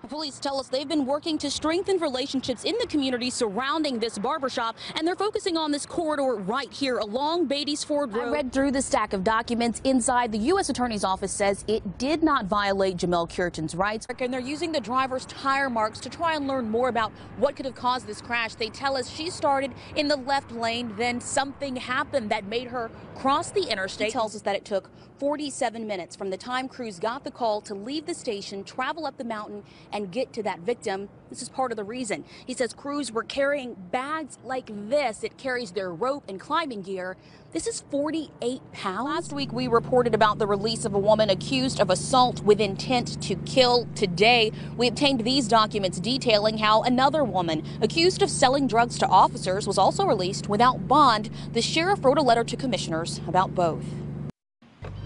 Police tell us they've been working to strengthen relationships in the community surrounding this barbershop, and they're focusing on this corridor right here along Beatty's Ford Road. I read through the stack of documents inside. The U.S. Attorney's Office says it did not violate Jamel Curtin's rights, and they're using the driver's tire marks to try and learn more about what could have caused this crash. They tell us she started in the left lane, then something happened that made her cross the interstate. He tells us that it took 47 minutes from the time crews got the call to leave the station, travel up the mountain, and get to that victim. This is part of the reason. He says crews were carrying bags like this. It carries their rope and climbing gear. This is 48 pounds. Last week, we reported about the release of a woman accused of assault with intent to kill. Today, we obtained these documents detailing how another woman accused of selling drugs to officers was also released without bond. The sheriff wrote a letter to commissioners about both.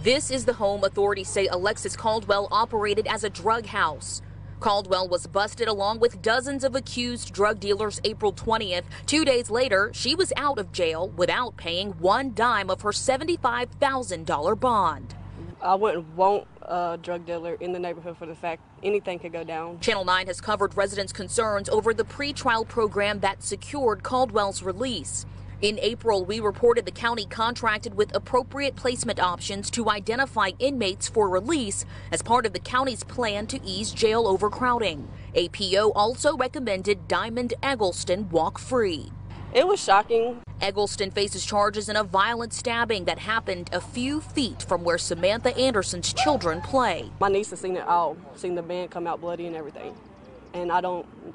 This is the home authorities say Alexis Caldwell operated as a drug house. Caldwell was busted along with dozens of accused drug dealers April 20th. 2 days later, she was out of jail without paying one dime of her $75,000 bond. I wouldn't want a drug dealer in the neighborhood for the fact anything could go down. Channel 9 has covered residents' concerns over the PreTrial Program that secured Caldwell's release. In April, we reported the county contracted with appropriate placement options to identify inmates for release as part of the county's plan to ease jail overcrowding. APO also recommended Diamond Eggleston walk free. It was shocking. Eggleston faces charges in a violent stabbing that happened a few feet from where Samantha Anderson's children play. My niece has seen it all, seen the man come out bloody and everything. And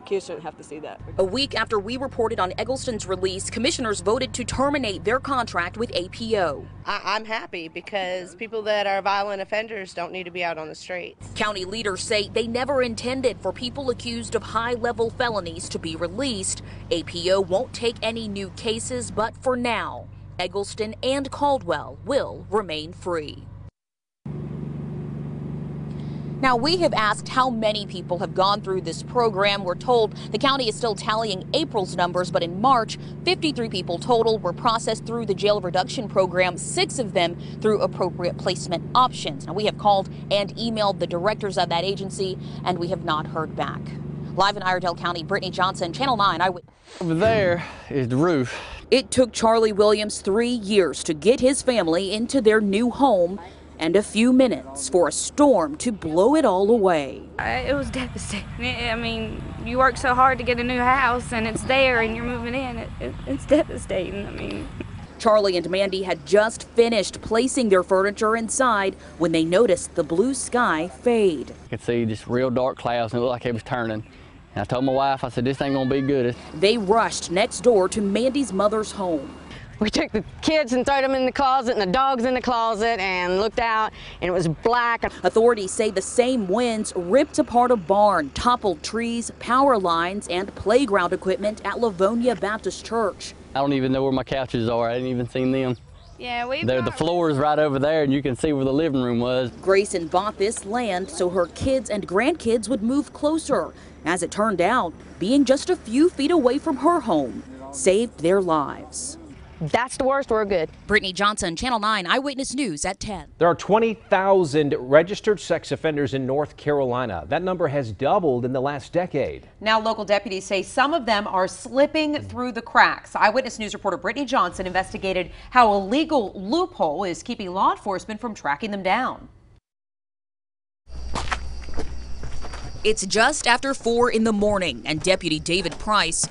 kids shouldn't have to see that. A week after we reported on Eggleston's release, commissioners voted to terminate their contract with APO. I'm happy because people that are violent offenders don't need to be out on the streets. County leaders say they never intended for people accused of high-level felonies to be released. APO won't take any new cases, but for now, Eggleston and Caldwell will remain free. Now, we have asked how many people have gone through this program. We're told the county is still tallying April's numbers, but in March, 53 people total were processed through the jail reduction program, 6 of them through appropriate placement options. Now, we have called and emailed the directors of that agency, and we have not heard back. Live in Iredell County, Brittney Johnson, Channel 9 Eyewitness. Over there is the roof. It took Charlie Williams 3 years to get his family into their new home, and a few minutes for a storm to blow it all away. It was devastating. I mean, you work so hard to get a new house and it's there and you're moving in. It's devastating. I mean, Charlie and Mandy had just finished placing their furniture inside when they noticed the blue sky fade. You could see just real dark clouds and it looked like it was turning. And I told my wife, I said, this ain't gonna be good. They rushed next door to Mandy's mother's home. We took the kids and threw them in the closet and the dogs in the closet and looked out and it was black. Authorities say the same winds ripped apart a barn, toppled trees, power lines, and playground equipment at Livonia Baptist Church. I don't even know where my couches are. I didn't even see them. yeah, The floor is right over there and you can see where the living room was. Grayson bought this land so her kids and grandkids would move closer. As it turned out, being just a few feet away from her home saved their lives. That's the worst, we're good. Brittney Johnson, Channel 9 Eyewitness News at 10. There are 20,000 registered sex offenders in North Carolina. That number has doubled in the last decade. Now local deputies say some of them are slipping through the cracks. Eyewitness News reporter Brittney Johnson investigated how a legal loophole is keeping law enforcement from tracking them down. It's just after 4 in the morning and Deputy David Price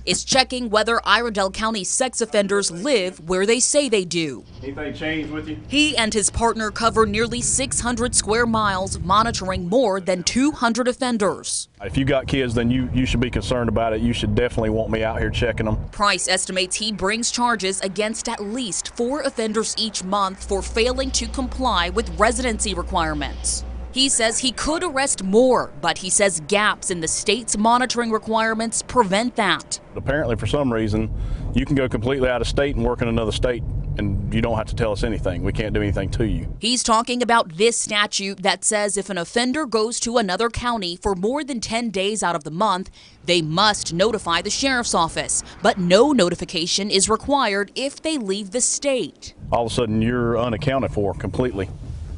is checking whether Iredell County sex offenders live where they say they do. Anything changed with you? He and his partner cover nearly 600 square miles, monitoring more than 200 offenders. If you got kids, then you should be concerned about it. You should definitely want me out here checking them. Price estimates he brings charges against at least 4 offenders each month for failing to comply with residency requirements. He says he could arrest more, but he says gaps in the state's monitoring requirements prevent that. Apparently, for some reason, you can go completely out of state and work in another state, and you don't have to tell us anything. We can't do anything to you. He's talking about this statute that says if an offender goes to another county for more than 10 days out of the month, they must notify the sheriff's office, but no notification is required if they leave the state. All of a sudden, you're unaccounted for completely.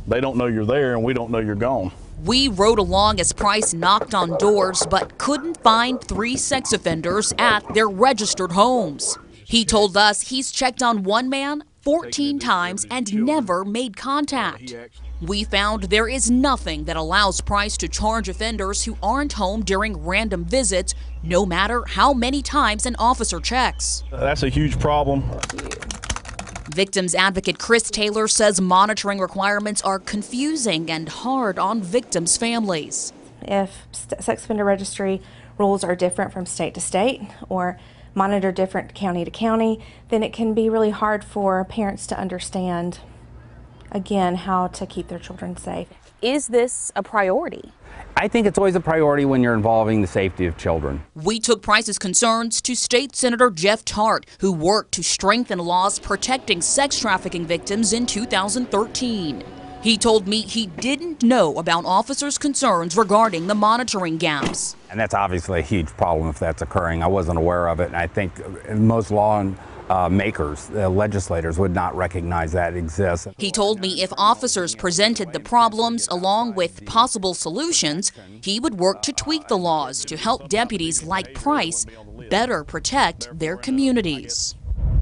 They don't know you're there, and we don't know you're gone. We rode along as Price knocked on doors but couldn't find 3 sex offenders at their registered homes. He told us he's checked on one man 14 times and never made contact. We found there is nothing that allows Price to charge offenders who aren't home during random visits, no matter how many times an officer checks. That's a huge problem. Victims advocate Chris Taylor says monitoring requirements are confusing and hard on victims' families. If sex offender registry rules are different from state to state or monitor different county to county, then it can be really hard for parents to understand, again, how to keep their children safe. Is this a priority? I think it's always a priority when you're involving the safety of children. We took Price's concerns to State Senator Jeff Tart, who worked to strengthen laws protecting sex trafficking victims in 2013. He told me he didn't know about officers' concerns regarding the monitoring gaps. And that's obviously a huge problem if that's occurring. I wasn't aware of it, and I think most law makers, legislators, would not recognize that exists. He told me if officers presented the problems along with possible solutions, he would work to tweak the laws to help deputies like Price better protect their communities.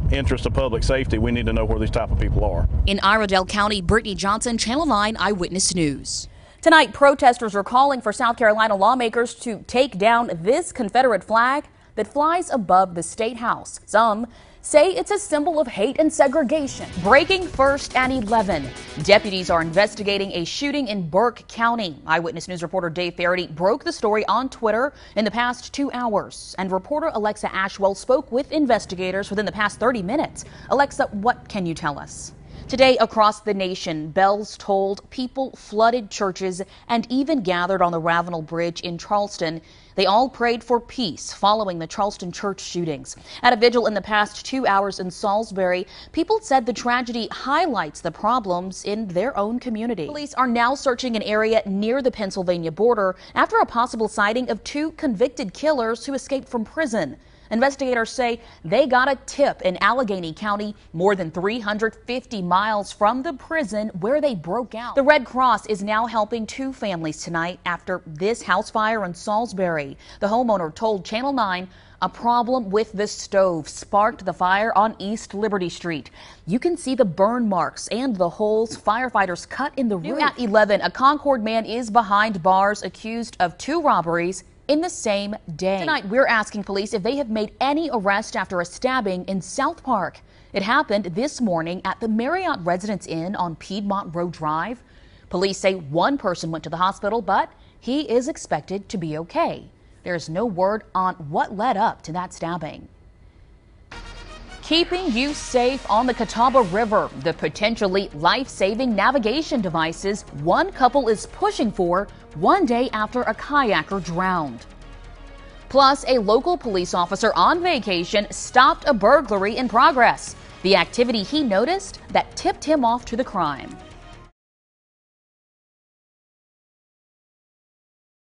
Interest of public safety, we need to know where these type of people are. In Iredell County, Brittney Johnson, Channel 9 Eyewitness News. Tonight, protesters are calling for South Carolina lawmakers to take down this Confederate flag that flies above the State House. Some say it's a symbol of hate and segregation. Breaking first at 11. Deputies are investigating a shooting in Burke County. Eyewitness News reporter Dave Faraday broke the story on Twitter in the past 2 hours. And reporter Alexa Ashwell spoke with investigators within the past 30 minutes. Alexa, what can you tell us? Today, across the nation, bells tolled, people flooded churches, and even gathered on the Ravenel Bridge in Charleston. They all prayed for peace following the Charleston church shootings. At a vigil in the past 2 hours in Salisbury, people said the tragedy highlights the problems in their own community. Police are now searching an area near the Pennsylvania border after a possible sighting of 2 convicted killers who escaped from prison. Investigators say they got a tip in Allegheny County, more than 350 miles from the prison where they broke out. The Red Cross is now helping 2 families tonight after this house fire in Salisbury. The homeowner told Channel 9 a problem with the stove sparked the fire on East Liberty Street. You can see the burn marks and the holes firefighters cut in the roof. At 11, a Concord man is behind bars accused of 2 robberies in the same day. Tonight, we're asking police if they have made any arrest after a stabbing in South Park. It happened this morning at the Marriott Residence Inn on Piedmont Road Drive. Police say 1 person went to the hospital, but he is expected to be okay. There is no word on what led up to that stabbing. Keeping you safe on the Catawba River, the potentially life-saving navigation devices one couple is pushing for one day after a kayaker drowned. Plus, a local police officer on vacation stopped a burglary in progress, the activity he noticed that tipped him off to the crime.